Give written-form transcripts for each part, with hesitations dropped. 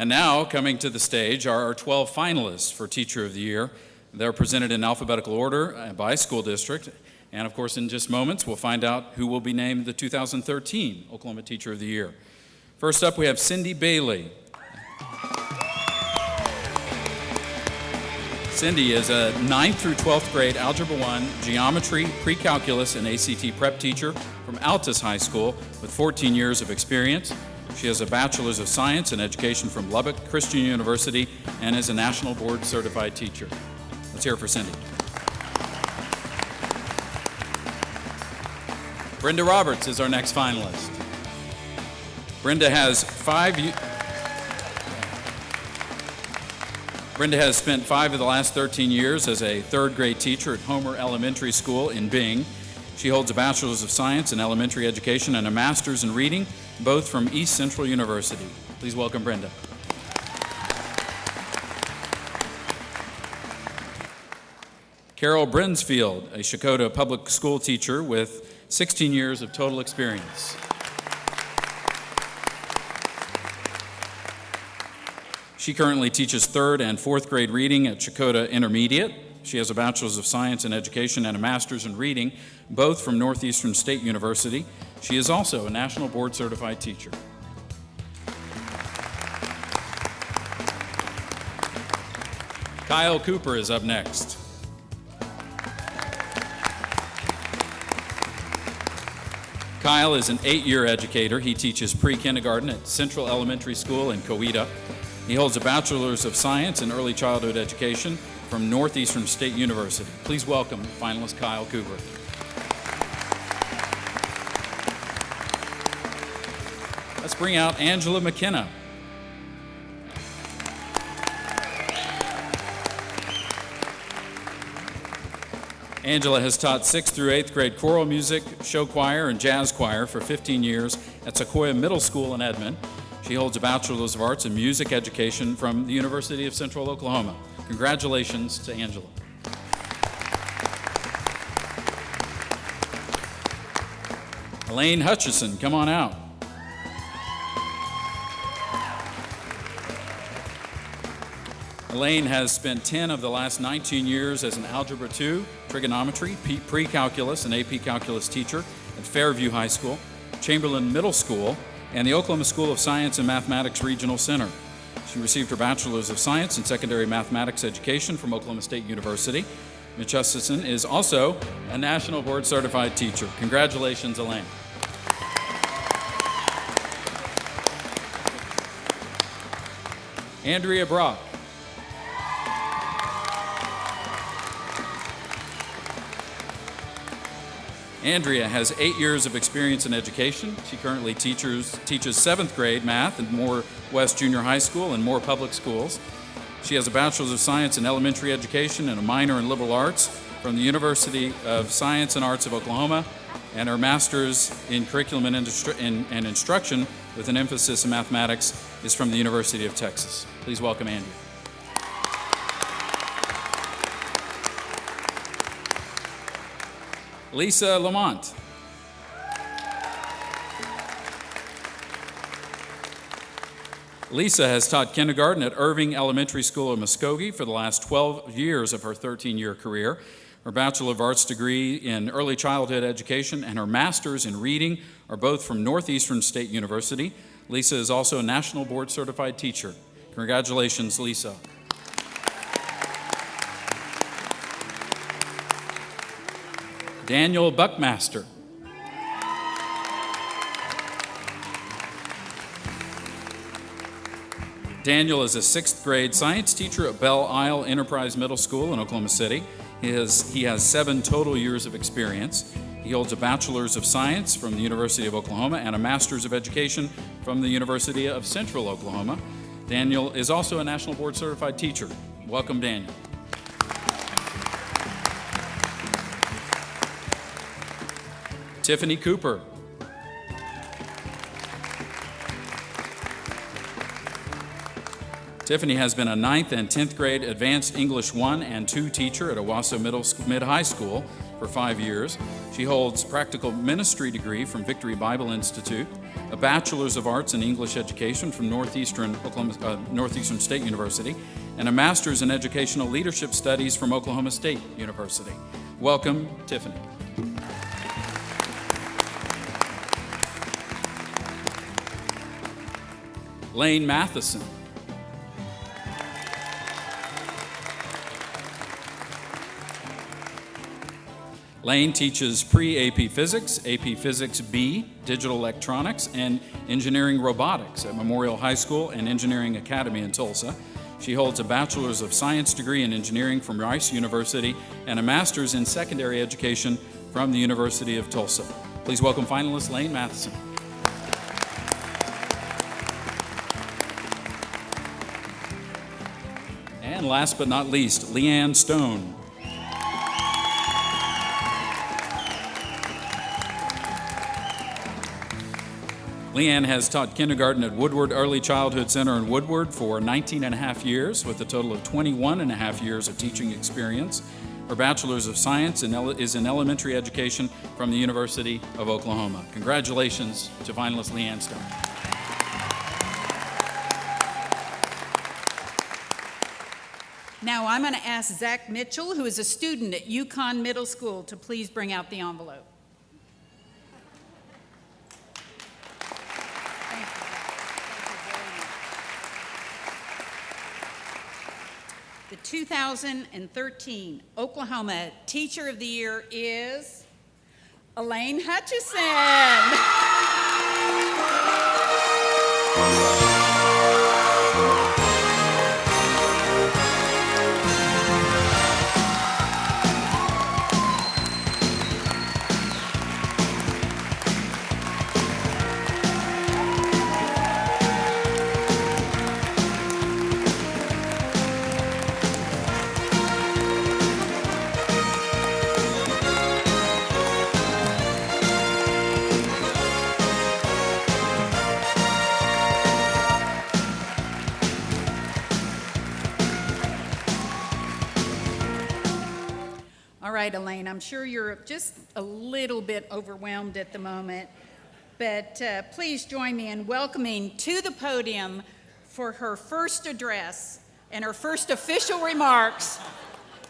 And now, coming to the stage are our 12 finalists for Teacher of the Year. They're presented in alphabetical order by school district. And of course, in just moments, we'll find out who will be named the 2013 Oklahoma Teacher of the Year. First up, we have Cindy Bailey. Cindy is a 9th through 12th grade Algebra 1, Geometry, Pre-Calculus, and ACT prep teacher from Altus High School with 14 years of experience. She has a Bachelor's of Science in Education from Lubbock Christian University and is a National Board Certified teacher. Let's hear it for Cindy. Brenda Roberts is our next finalist. Brenda has spent 5 of the last 13 years as a 3rd grade teacher at Homer Elementary School in Bing. She holds a Bachelor's of Science in Elementary Education and a Master's in Reading, both from East Central University. Please welcome Brenda. Carol Brinsfield, a Shakota public school teacher with 16 years of total experience. She currently teaches 3rd and 4th grade reading at Shakota Intermediate. She has a Bachelor's of Science in Education and a Master's in Reading, both from Northeastern State University. She is also a National Board Certified teacher. Kyle Cooper is up next. Kyle is an 8-year educator. He teaches pre-kindergarten at Central Elementary School in Coweta. He holds a Bachelor's of Science in Early Childhood Education from Northeastern State University. Please welcome finalist Kyle Cooper. Let's bring out Angela McKenna. Angela has taught 6th through 8th grade choral music, show choir, and jazz choir for 15 years at Sequoia Middle School in Edmond. She holds a Bachelor's of Arts in Music Education from the University of Central Oklahoma. Congratulations to Angela. Elaine Hutchison, come on out. Elaine has spent 10 of the last 19 years as an Algebra 2, Trigonometry, Pre-Calculus, and AP Calculus teacher at Fairview High School, Chamberlain Middle School, and the Oklahoma School of Science and Mathematics Regional Center. She received her Bachelor's of Science in Secondary Mathematics Education from Oklahoma State University. Ms. Hutchison is also a National Board Certified teacher. Congratulations, Elaine. Andrea Brock. Andrea has 8 years of experience in education. She currently teaches 7th grade math at Moore West Junior High School and Moore Public Schools. She has a Bachelor's of Science in Elementary Education and a minor in Liberal Arts from the University of Science and Arts of Oklahoma, and her Master's in Curriculum and Instruction with an emphasis in mathematics is from the University of Texas. Please welcome Andrea. Lisa Lamont. Lisa has taught kindergarten at Irving Elementary School in Muskogee for the last 12 years of her 13-year career. Her Bachelor of Arts degree in Early Childhood Education and her Master's in Reading are both from Northeastern State University. Lisa is also a National Board Certified teacher. Congratulations, Lisa. Daniel Buckmaster. Daniel is a 6th grade science teacher at Belle Isle Enterprise Middle School in Oklahoma City. He has 7 total years of experience. He holds a Bachelor's of Science from the University of Oklahoma and a Master's of Education from the University of Central Oklahoma. Daniel is also a National Board Certified teacher. Welcome, Daniel. Tiffany Cooper. Tiffany has been a 9th and 10th grade Advanced English 1 and 2 teacher at Owasso Mid-High School for 5 years. She holds practical ministry degree from Victory Bible Institute, a bachelor's of arts in English education from Northeastern State University, and a master's in educational leadership studies from Oklahoma State University. Welcome, Tiffany. Lane Matheson. Lane teaches pre-AP Physics, AP Physics B, Digital Electronics, and Engineering Robotics at Memorial High School and Engineering Academy in Tulsa. She holds a Bachelor's of Science degree in Engineering from Rice University and a Master's in Secondary Education from the University of Tulsa. Please welcome finalist Lane Matheson. And last but not least, Leanne Stone. Leanne has taught kindergarten at Woodward Early Childhood Center in Woodward for 19 and a half years, with a total of 21 and a half years of teaching experience. Her Bachelor's of Science is in Elementary Education from the University of Oklahoma. Congratulations to finalist Leanne Stone. Now I'm going to ask Zach Mitchell, who is a student at Yukon Middle School, to please bring out the envelope. The 2013 Oklahoma Teacher of the Year is Elaine Hutchison. All right, Elaine, I'm sure you're just a little bit overwhelmed at the moment, but please join me in welcoming to the podium for her first address and her first official remarks,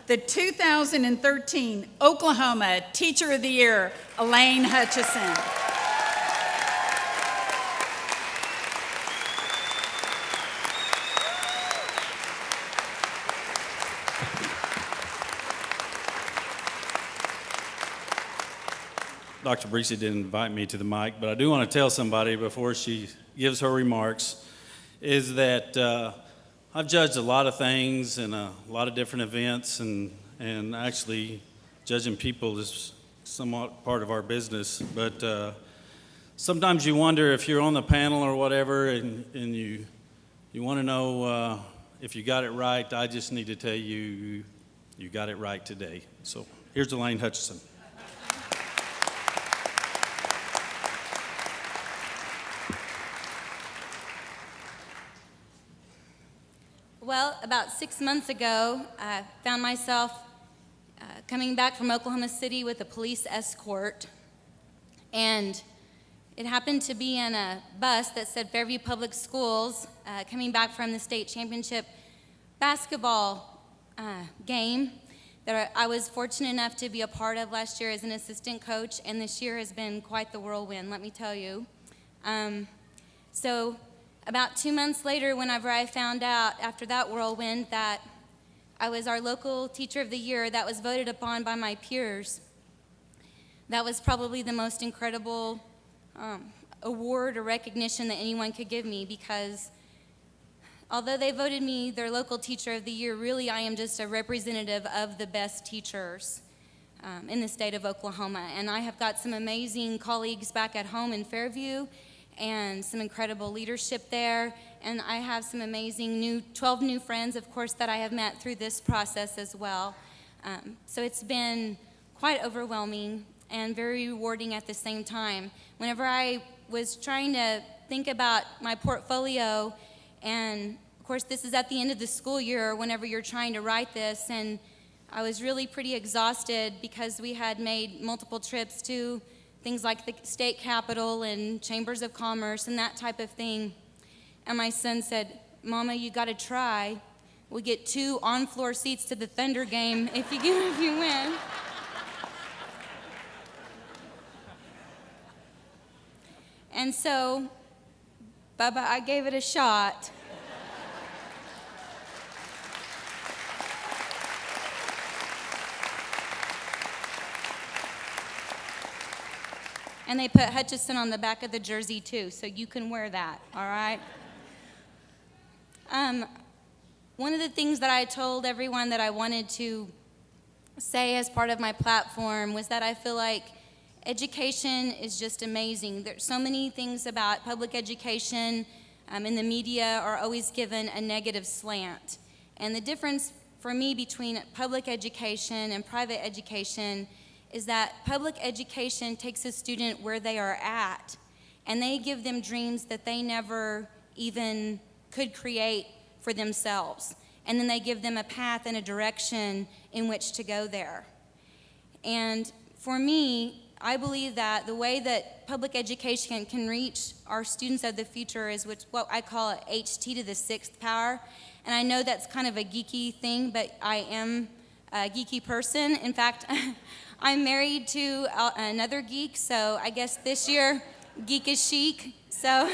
the 2013 Oklahoma Teacher of the Year, Elaine Hutchison. Dr. Breesy didn't invite me to the mic, but I do want to tell somebody before she gives her remarks is that I've judged a lot of things and a lot of different events, and actually judging people is somewhat part of our business. But sometimes you wonder if you're on the panel or whatever and you want to know if you got it right. I just need to tell you, you got it right today. So here's Elaine Hutchison. Well, about 6 months ago, I found myself coming back from Oklahoma City with a police escort, and it happened to be in a bus that said Fairview Public Schools, coming back from the state championship basketball game that I was fortunate enough to be a part of last year as an assistant coach, and this year has been quite the whirlwind, let me tell you. So about 2 months later, whenever I found out after that whirlwind that I was our local Teacher of the Year, that was voted upon by my peers, that was probably the most incredible award or recognition that anyone could give me, because although they voted me their local Teacher of the Year, really I am just a representative of the best teachers in the state of Oklahoma. And I have got some amazing colleagues back at home in Fairview and some incredible leadership there. And I have some amazing 12 new friends, of course, that I have met through this process as well. So it's been quite overwhelming and very rewarding at the same time. Whenever I was trying to think about my portfolio, and of course this is at the end of the school year whenever you're trying to write this, and I was really pretty exhausted because we had made multiple trips to things like the state capitol and chambers of commerce and that type of thing. And my son said, "Mama, you got to try. We get 2 on-floor seats to the Thunder game if you win." And so, Bubba, I gave it a shot. And they put Hutchison on the back of the jersey too, so you can wear that, all right? One of the things that I told everyone that I wanted to say as part of my platform was that I feel like education is just amazing. There's so many things about public education in the media are always given a negative slant. And the difference for me between public education and private education is that public education takes a student where they are at, and they give them dreams that they never even could create for themselves. And then they give them a path and a direction in which to go there. And for me, I believe that the way that public education can reach our students of the future is what I call HT to the 6th power. And I know that's kind of a geeky thing, but I am a geeky person. In fact, I'm married to another geek, so I guess this year, geek is chic. So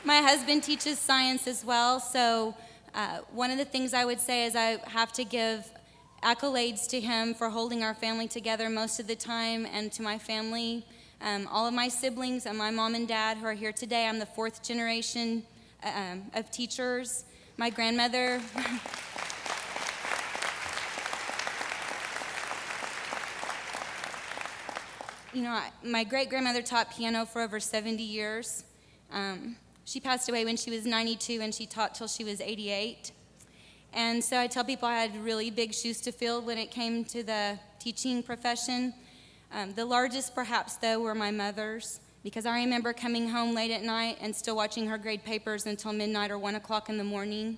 my husband teaches science as well, so one of the things I would say is I have to give accolades to him for holding our family together most of the time, and to my family, all of my siblings and my mom and dad who are here today. I'm the 4th generation of teachers. My grandmother, my great-grandmother taught piano for over 70 years. She passed away when she was 92, and she taught till she was 88. And so I tell people I had really big shoes to fill when it came to the teaching profession. The largest, perhaps, though, were my mother's, because I remember coming home late at night and still watching her grade papers until midnight or 1 o'clock in the morning.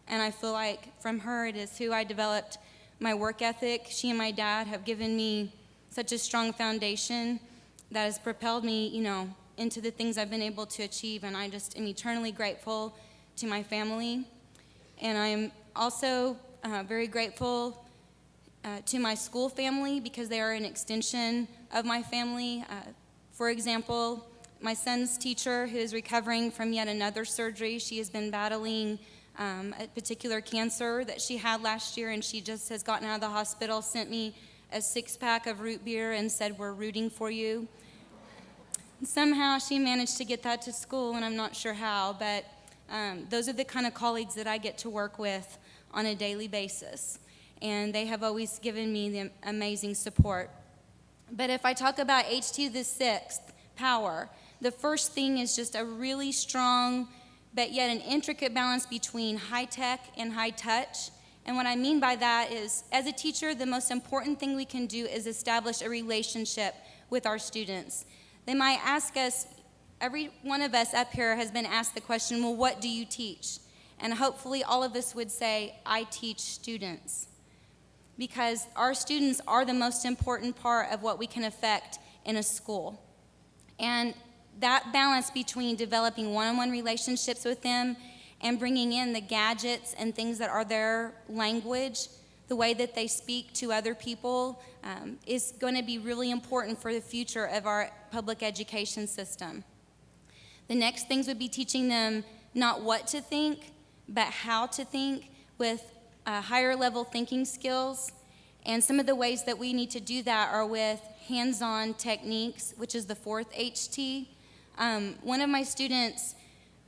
And I feel like from her it is who I developed my work ethic. She and my dad have given me such a strong foundation that has propelled me, into the things I've been able to achieve, and I just am eternally grateful to my family. And I am also very grateful to my school family, because they are an extension of my family. For example, my son's teacher, who is recovering from yet another surgery, she has been battling a particular cancer that she had last year, and she just has gotten out of the hospital, sent me a 6-pack of root beer and said, "We're rooting for you." And somehow she managed to get that to school, and I'm not sure how, but those are the kind of colleagues that I get to work with on a daily basis, and they have always given me the amazing support. But if I talk about HT the 6th power, the first thing is just a really strong but yet an intricate balance between high tech and high touch. And what I mean by that is, as a teacher, the most important thing we can do is establish a relationship with our students. They might ask us, every one of us up here has been asked the question, well, what do you teach? And hopefully all of us would say, I teach students. Because our students are the most important part of what we can affect in a school. And that balance between developing one-on-one relationships with them and bringing in the gadgets and things that are their language, the way that they speak to other people, is going to be really important for the future of our public education system. The next things would be teaching them not what to think, but how to think with higher level thinking skills. And some of the ways that we need to do that are with hands-on techniques, which is the 4th HT. One of my students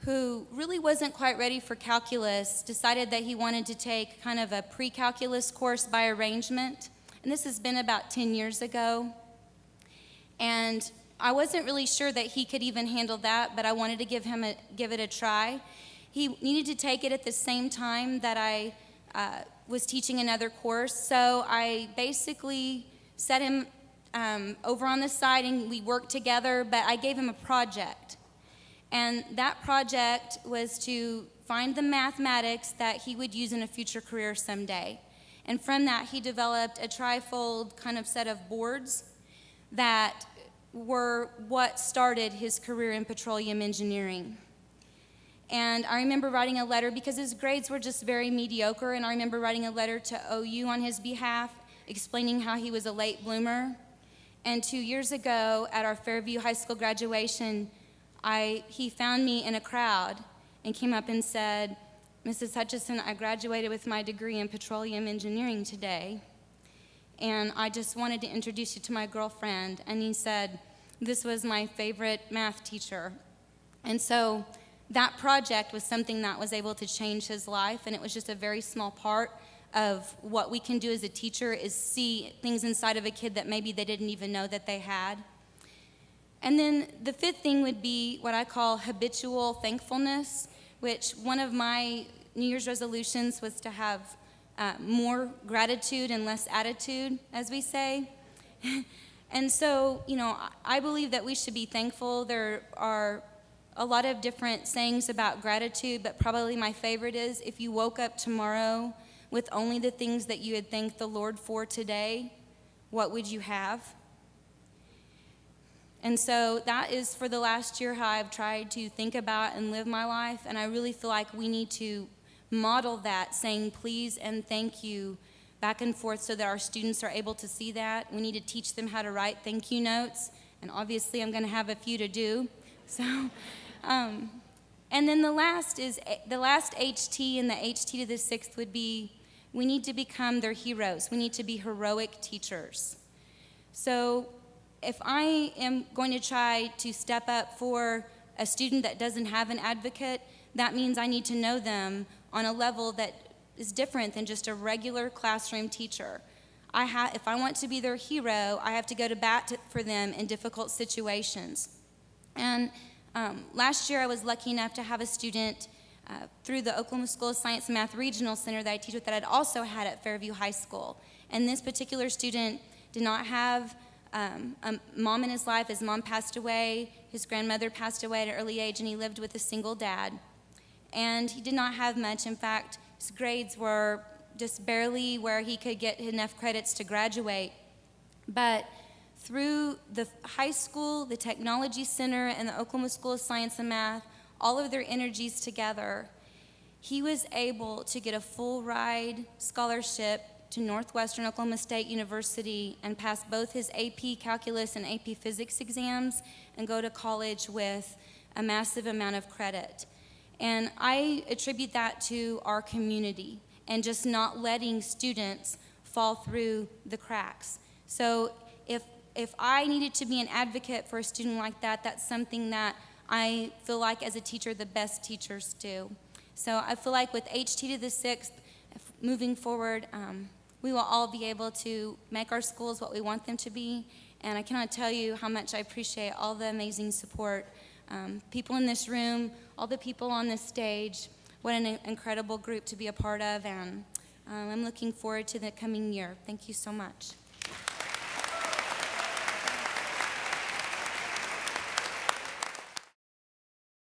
who really wasn't quite ready for calculus decided that he wanted to take kind of a pre-calculus course by arrangement. And this has been about 10 years ago. And I wasn't really sure that he could even handle that, but I wanted to give it a try. He needed to take it at the same time that I was teaching another course. So I basically set him over on the side and we worked together, but I gave him a project. And that project was to find the mathematics that he would use in a future career someday. And from that, he developed a trifold kind of set of boards that were what started his career in petroleum engineering. And I remember writing a letter because his grades were just very mediocre, and I remember writing a letter to OU on his behalf, explaining how he was a late bloomer. And 2 years ago at our Fairview High School graduation, he found me in a crowd and came up and said, "Mrs. Hutchison, I graduated with my degree in petroleum engineering today, and I just wanted to introduce you to my girlfriend." And he said, "This was my favorite math teacher." And so that project was something that was able to change his life, and it was just a very small part of what we can do as a teacher, is see things inside of a kid that maybe they didn't even know that they had. And then the fifth thing would be what I call habitual thankfulness, which one of my New Year's resolutions was to have more gratitude and less attitude, as we say. And so, I believe that we should be thankful. There are a lot of different sayings about gratitude, but probably my favorite is, if you woke up tomorrow with only the things that you had thanked the Lord for today, what would you have? And so that is, for the last year, how I've tried to think about and live my life, and I really feel like we need to model that, saying please and thank you back and forth so that our students are able to see that. We need to teach them how to write thank you notes, and obviously I'm going to have a few to do. So, and then the last HT, and the HT to the sixth would be, we need to become their heroes. We need to be heroic teachers. So if I am going to try to step up for a student that doesn't have an advocate, that means I need to know them on a level that is different than just a regular classroom teacher. If I want to be their hero, I have to go to bat for them in difficult situations. And last year I was lucky enough to have a student through the Oklahoma School of Science and Math Regional Center that I teach with that I'd also had at Fairview High School. And this particular student did not have a mom in his life. His mom passed away, his grandmother passed away at an early age, and he lived with a single dad. And he did not have much. In fact, his grades were just barely where he could get enough credits to graduate. But through the high school, the technology center, and the Oklahoma School of Science and Math, all of their energies together, he was able to get a full ride scholarship to Northwestern Oklahoma State University and pass both his AP Calculus and AP Physics exams and go to college with a massive amount of credit. And I attribute that to our community and just not letting students fall through the cracks. So if I needed to be an advocate for a student like that, that's something that I feel like as a teacher the best teachers do. So I feel like with HT to the sixth, moving forward, we will all be able to make our schools what we want them to be. And I cannot tell you how much I appreciate all the amazing support. People in this room, all the people on this stage, what an incredible group to be a part of. And I'm looking forward to the coming year. Thank you so much.